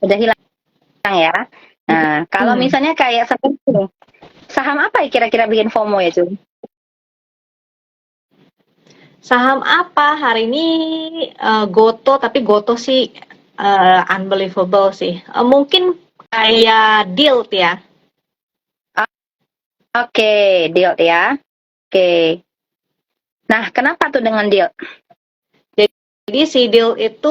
udah hilang ya. Nah, kalau Hmm. misalnya kayak seperti ini, saham apa ya kira-kira bikin FOMO ya, Jun? Saham apa hari ini? Goto, tapi Goto sih unbelievable sih. Mungkin kayak Dilt ya. Oke, deal ya. Oke. Nah, kenapa tuh dengan deal? Jadi si Dilt itu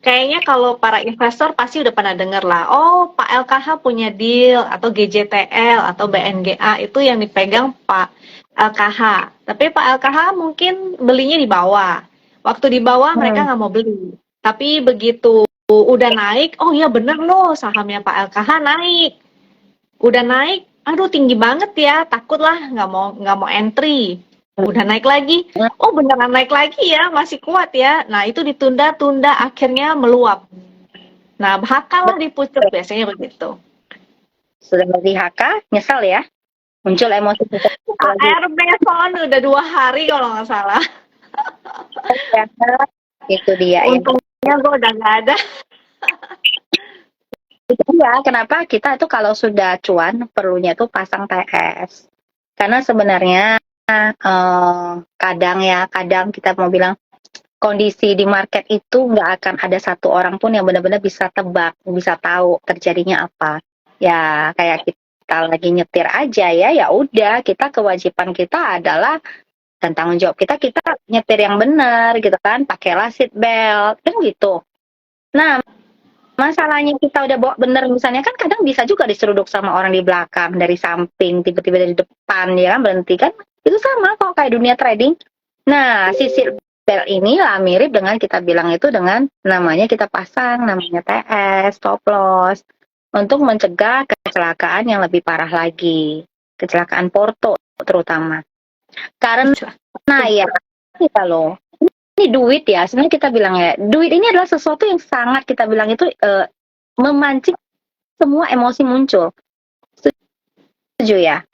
kayaknya kalau para investor pasti udah pernah dengar lah. Oh, Pak LKH punya deal atau GJTL atau BNGA itu yang dipegang Pak LKH. Tapi Pak LKH mungkin belinya di bawah. Waktu di bawah mereka Hmm. nggak mau beli. Tapi begitu udah naik, oh iya bener loh sahamnya Pak LKH naik. Udah naik, aduh tinggi banget ya, takut lah nggak mau entry. Udah naik lagi, oh beneran naik lagi ya, masih kuat ya. Nah itu ditunda-tunda akhirnya meluap. Nah bakal lah dipucuk Betul. biasanya begitu. Sudah beli HK, nyesal ya. Muncul emosi seperti lagi. ARB soalnya udah 2 hari kalau nggak salah. Ya, itu dia ya. Untungnya gue udah nggak ada. Itu dia kenapa kita tuh kalau sudah cuan perlunya tuh pasang TS. Karena sebenarnya kadang kita mau bilang kondisi di market itu nggak akan ada satu orang pun yang benar-benar bisa tebak, bisa tahu terjadinya apa. Ya kayak kita lagi nyetir aja ya, ya udah kita kewajiban kita adalah dan tanggung jawab kita nyetir yang benar gitu kan, pakailah seat belt kan gitu. Nah, masalahnya kita udah bawa bener misalnya kan kadang bisa juga diseruduk sama orang di belakang, dari samping, tiba-tiba dari depan ya kan berhenti kan. Itu sama kok kayak dunia trading. Nah, si seat belt ini lah mirip dengan kita bilang itu dengan namanya kita pasang namanya TS, stop loss untuk mencegah kecelakaan yang lebih parah lagi. Kecelakaan Porto terutama. Karena ya kita loh ini duit ya sebenarnya kita bilang ya duit ini adalah sesuatu yang sangat kita bilang itu memancing semua emosi muncul. Setuju ya?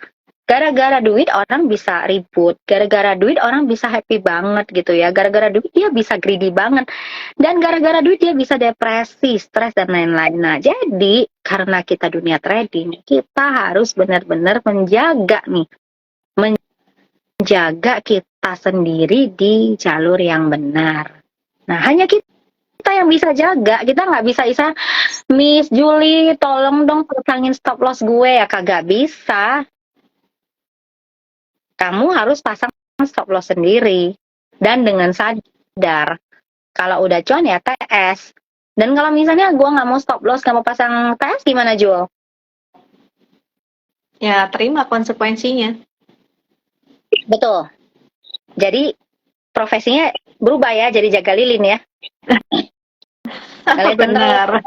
Gara-gara duit orang bisa ribut, gara-gara duit orang bisa happy banget gitu ya, gara-gara duit dia bisa greedy banget, dan gara-gara duit dia bisa depresi, stres dan lain-lain. Nah jadi karena kita dunia trading, kita harus benar-benar menjaga nih, menjaga kita sendiri di jalur yang benar. Nah hanya kita yang bisa jaga, kita nggak bisa Miss Julie tolong dong pasangin stop loss gue ya kagak bisa. Kamu harus pasang stop loss sendiri dan dengan sadar kalau udah cuan ya TS. Dan kalau misalnya gue nggak mau stop loss, nggak mau pasang TS gimana Jul? Ya terima konsekuensinya. Betul. Jadi profesinya berubah ya jadi jaga lilin ya. Ngeliatin terus.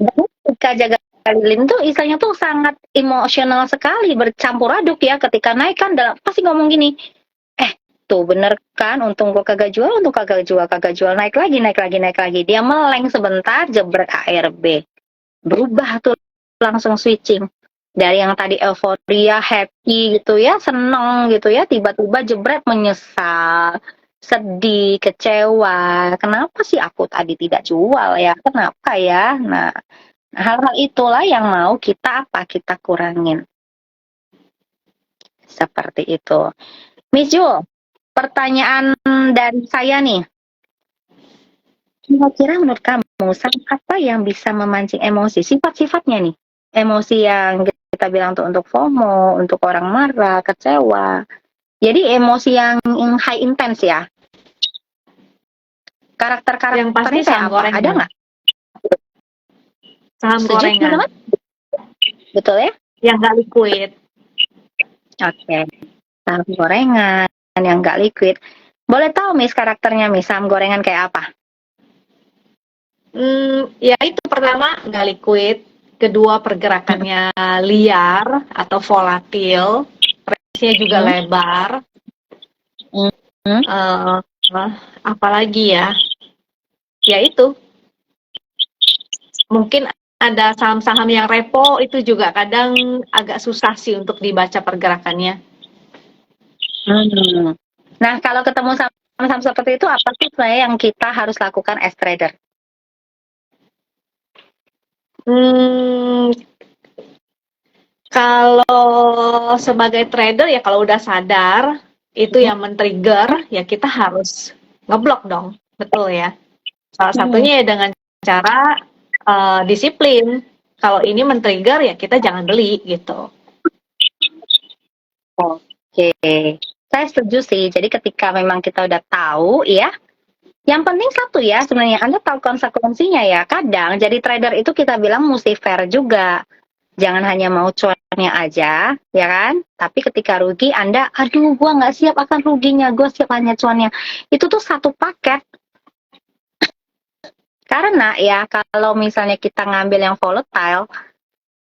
Bener. Ketika jaga lilin tuh istilahnya tuh sangat emosional sekali, bercampur aduk ya. Ketika naik kan pasti ngomong gini, tuh bener kan, untung gua kagak jual, kagak jual, naik lagi, naik lagi, naik lagi. Dia meleng sebentar, jebret ARB. Berubah tuh langsung switching. Dari yang tadi euforia, happy gitu ya, seneng gitu ya, tiba-tiba jebret menyesal, sedih, kecewa. Kenapa sih aku tadi tidak jual ya? Kenapa ya? Nah, hal-hal itulah yang mau kita kurangin. Seperti itu. Miss Jul, pertanyaan dari saya nih. Kira-kira menurut kamu, apa yang bisa memancing emosi? Sifat-sifatnya nih. Emosi yang kita bilang tuh untuk FOMO, untuk orang marah, kecewa. Jadi emosi yang high intense ya. Yang pasti Karakter-karakternya kayak saham apa? Ada gorengan. nggak? Saham Setuju gorengan teman-teman? Betul ya? yang nggak liquid. Oke. Saham gorengan yang nggak liquid. Boleh tahu Miss karakternya Miss saham gorengan kayak apa? Ya itu pertama nggak liquid, kedua pergerakannya liar atau volatil, range-nya juga Hmm. lebar, Hmm. uh, apalagi ya, ya itu mungkin ada saham-saham yang repo itu juga kadang agak susah sih untuk dibaca pergerakannya. Hmm. Nah, kalau ketemu saham-saham seperti itu, apa sih sebenarnya yang kita harus lakukan as trader? Hmm, kalau sebagai trader ya kalau udah sadar itu yang men-trigger ya kita harus ngeblok dong, betul ya. Salah Hmm. satunya ya dengan cara disiplin. Kalau ini men-trigger ya kita jangan beli gitu. Oke, saya setuju sih. Jadi ketika memang kita udah tahu ya, yang penting satu ya sebenarnya Anda tahu konsekuensinya ya. Kadang jadi trader itu kita bilang mesti fair juga. Jangan hanya mau cuannya aja, ya kan? Tapi ketika rugi Anda, aduh gua nggak siap akan ruginya, gua siap hanya cuannya. Itu tuh satu paket. Karena ya kalau misalnya kita ngambil yang volatile,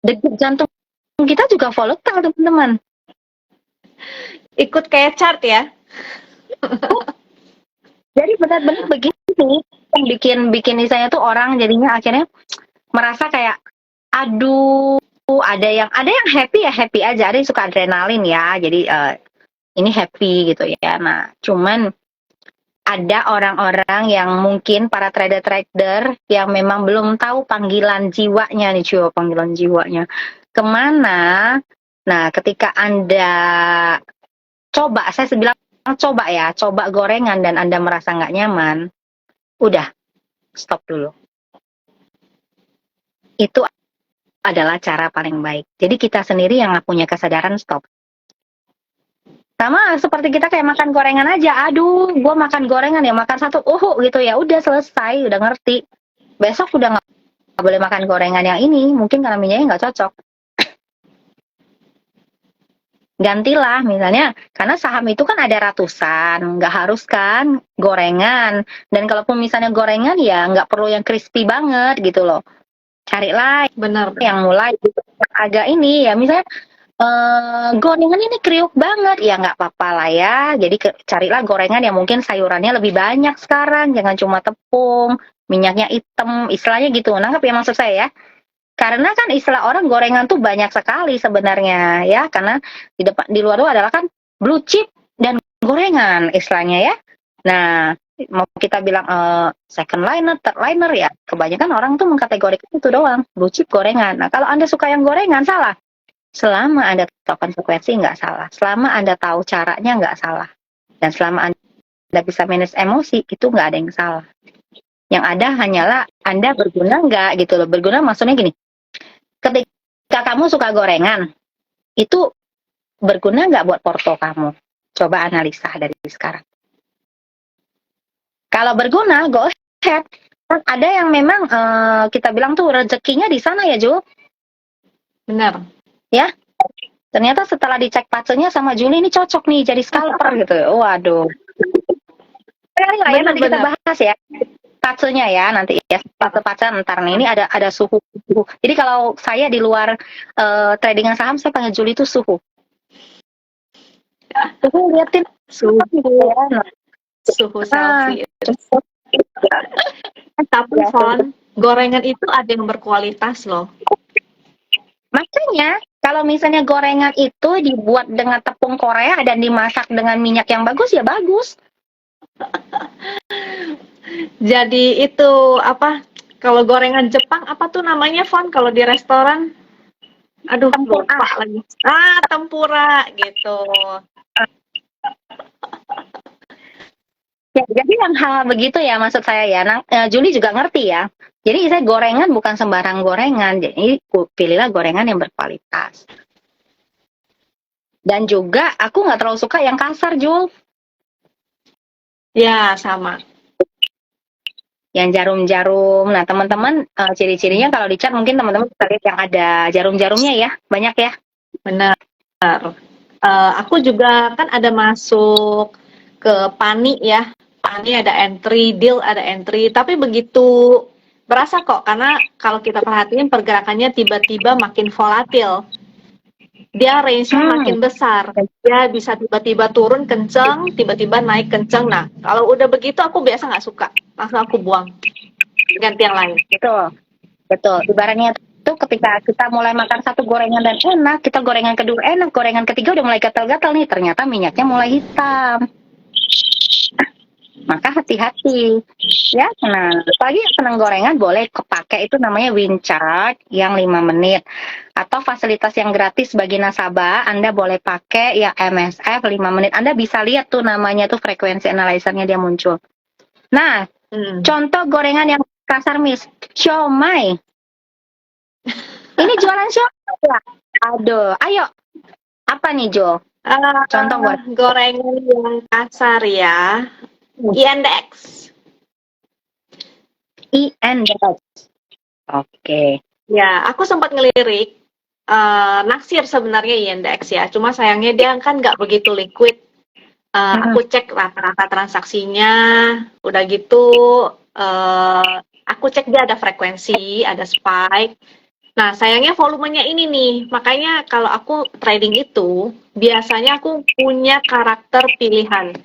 degup jantung kita juga volatile teman-teman. Ikut kayak chart ya. Jadi benar-benar begini yang bikin misalnya tuh orang jadinya akhirnya merasa kayak aduh ada yang happy ya happy aja, ada yang suka adrenalin ya. Jadi ini happy gitu ya. Nah, cuman ada orang-orang yang mungkin para trader-trader yang memang belum tahu panggilan jiwanya nih, cuy, panggilan jiwanya kemana. Nah, ketika Anda coba, saya bilang coba ya, coba gorengan dan Anda merasa nggak nyaman, udah stop dulu. Itu adalah cara paling baik. Jadi kita sendiri yang nggak punya kesadaran stop. Sama seperti kita kayak makan gorengan aja. Aduh, gue makan gorengan ya, makan satu, gitu ya, udah selesai, udah ngerti. Besok udah nggak boleh makan gorengan yang ini, mungkin karena minyaknya nggak cocok. Gantilah misalnya, karena saham itu kan ada ratusan, nggak harus kan gorengan. Dan kalaupun misalnya gorengan ya nggak perlu yang crispy banget gitu loh. Carilah Benar. yang mulai gitu, agak ini ya, misalnya gorengan ini kriuk banget, ya nggak apa-apa lah ya. Jadi carilah gorengan yang mungkin sayurannya lebih banyak sekarang, jangan cuma tepung, minyaknya hitam, istilahnya gitu. Nangkep ya maksud saya ya? Karena kan istilah orang gorengan tuh banyak sekali sebenarnya ya, karena di luar itu adalah kan blue chip dan gorengan istilahnya ya. Nah, mau kita bilang second liner, third liner ya, kebanyakan orang tuh mengkategorikan itu doang, blue chip gorengan. Nah, kalau Anda suka yang gorengan salah. Selama Anda tahu konsekuensi nggak salah, selama Anda tahu caranya nggak salah, dan selama Anda bisa manage emosi, itu nggak ada yang salah. Yang ada hanyalah Anda berguna nggak gitu loh. Berguna maksudnya gini, ketika kamu suka gorengan, itu berguna nggak buat porto kamu? Coba analisa dari sekarang. Kalau berguna, go ahead. Ada yang memang kita bilang tuh rezekinya di sana ya, Jul. Benar. Ya, ternyata setelah dicek patsenya sama Juli ini cocok nih jadi scalper gitu. Waduh. Kali lah ya, nanti kita bahas ya patsenya ya, nanti ya pace ntar nih. Ini ada suhu. Jadi kalau saya di luar tradingan saham, saya panggil Juli itu suhu. Suhu liatin Suhu selfie. Tapi Fon, gorengan itu ada yang berkualitas loh. Makanya kalau misalnya gorengan itu dibuat dengan tepung Korea dan dimasak dengan minyak yang bagus ya bagus. Jadi itu apa? Kalau gorengan Jepang apa tuh namanya, Fon? Kalau di restoran? Aduh, lupa lagi. Tempura gitu. Ya, jadi yang hal begitu ya maksud saya ya. Nah, Juli juga ngerti ya. Jadi saya gorengan bukan sembarang gorengan. Jadi pilihlah gorengan yang berkualitas. Dan juga aku nggak terlalu suka yang kasar, Jul. Ya, sama. Yang jarum-jarum. Nah, teman-teman ciri-cirinya kalau dicat mungkin teman-teman bisa lihat yang ada jarum-jarumnya ya. Banyak ya. Benar. Aku juga kan ada masuk ke Pani ya. Pani ada entry, deal ada entry. Tapi begitu berasa kok, karena kalau kita perhatiin pergerakannya tiba-tiba makin volatil. Dia range-nya makin besar. Dia bisa tiba-tiba turun kenceng, tiba-tiba naik kenceng. Nah, kalau udah begitu aku biasa nggak suka. Langsung aku buang. Ganti yang lain. Betul. Ibaratnya itu ketika kita mulai makan satu gorengan dan enak, kita gorengan kedua enak, gorengan ketiga udah mulai gatal-gatal nih, ternyata minyaknya mulai hitam. Maka hati-hati ya. Nah, pagi senang gorengan boleh kepake itu namanya WinChart yang 5 menit. Atau fasilitas yang gratis bagi nasabah, Anda boleh pakai ya MSF 5 menit. Anda bisa lihat tuh namanya tuh frekuensi analyzer-nya dia muncul. Nah, contoh gorengan yang kasar Miss, siomay. Ini jualan siomay ya? Aduh, ayo. Apa nih Jo? Contoh gorengan yang kasar ya. INDEX. INDEX. Oke. Ya, aku sempat ngelirik naksir sebenarnya INDEX ya. Cuma sayangnya dia kan nggak begitu liquid. Aku cek rata-rata transaksinya, udah gitu aku cek dia ada frekuensi, ada spike. Nah, sayangnya volumenya ini nih, makanya kalau aku trading itu, biasanya aku punya karakter pilihan.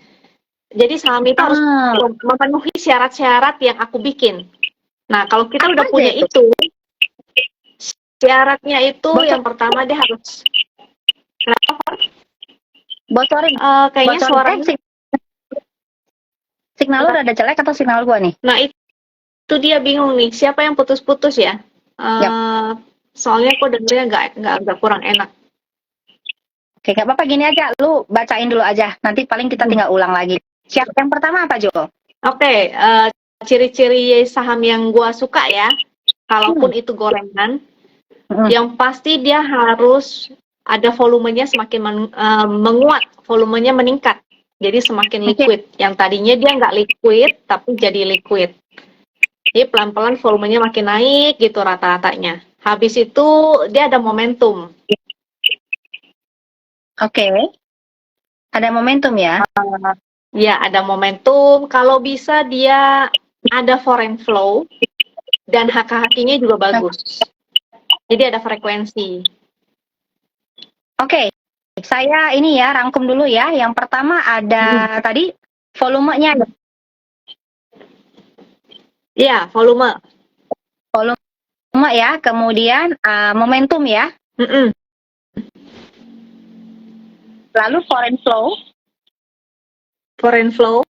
Jadi saham itu harus memenuhi syarat-syarat yang aku bikin. Nah, kalau kita udah punya itu, syaratnya itu yang pertama dia harus... Bocorin. Kayaknya suaranya... Signal lu rada jelek atau signal gua nih? Nah, itu dia bingung nih, siapa yang putus-putus ya? Soalnya kok dengernya nggak kurang enak. Oke, nggak apa-apa, gini aja, lu bacain dulu aja, nanti paling kita tinggal ulang lagi. Siap, yang pertama apa Jo? Oke, ciri-ciri saham yang gua suka ya, kalaupun itu gorengan, yang pasti dia harus ada volumenya semakin menguat, volumenya meningkat, jadi semakin liquid. Yang tadinya dia nggak liquid, tapi jadi liquid. Jadi pelan-pelan volumenya makin naik gitu rata-ratanya. Habis itu dia ada momentum. Oke. Ada momentum ya? Ya, ada momentum. Kalau bisa dia ada foreign flow dan HKHQ-nya juga bagus. Jadi ada frekuensi. Oke. Saya ini ya rangkum dulu ya. Yang pertama ada tadi volumenya. Iya, volume. Volume ya, kemudian momentum ya. Lalu foreign flow. Foreign flow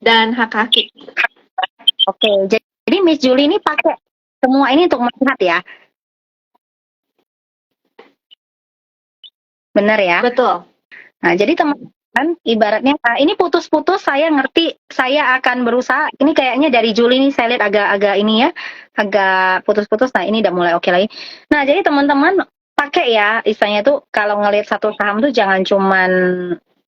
dan HKHQ. Oke, jadi Miss Julie ini pakai semua ini untuk melihat ya. Benar ya? Betul. Nah, jadi teman-teman, ibaratnya ini putus-putus, saya ngerti, saya akan berusaha. Ini kayaknya dari Julie nih saya lihat agak-agak ini ya, agak putus-putus. Nah, ini udah mulai oke lagi. Nah, jadi teman-teman pakai ya, istilahnya tuh kalau ngelihat satu saham tuh jangan cuman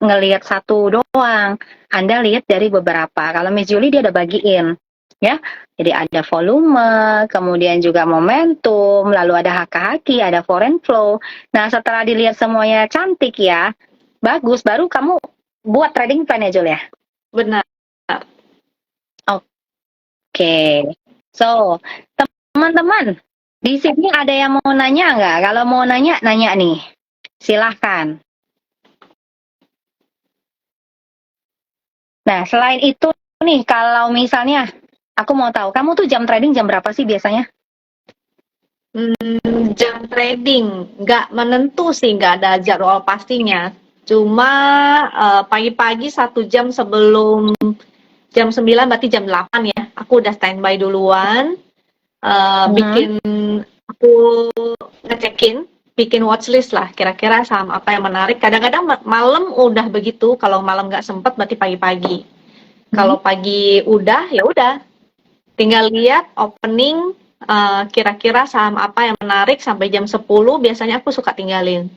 ngelihat satu doang. Anda lihat dari beberapa. Kalau Miss Julie dia udah bagiin. Ya, jadi ada volume, kemudian juga momentum, lalu ada HKHQ, ada foreign flow. Nah, setelah dilihat semuanya cantik ya, bagus, baru kamu buat trading plan ya, Jul ya? Benar. Oke. So, teman-teman, di sini ada yang mau nanya nggak? Kalau mau nanya, nanya nih. Silahkan. Nah, selain itu nih, kalau misalnya aku mau tahu, kamu tuh jam trading jam berapa sih biasanya? Jam trading nggak menentu sih, nggak ada jadwal pastinya. Cuma pagi-pagi 1 jam sebelum jam 9, berarti jam 8 ya. Aku udah standby duluan, bikin, aku ngecekin, bikin watchlist lah, kira-kira saham apa yang menarik. Kadang-kadang malam udah begitu, kalau malam nggak sempet berarti pagi-pagi. Kalau pagi udah, ya udah. Tinggal lihat opening, kira-kira saham apa yang menarik sampai jam 10, biasanya aku suka tinggalin.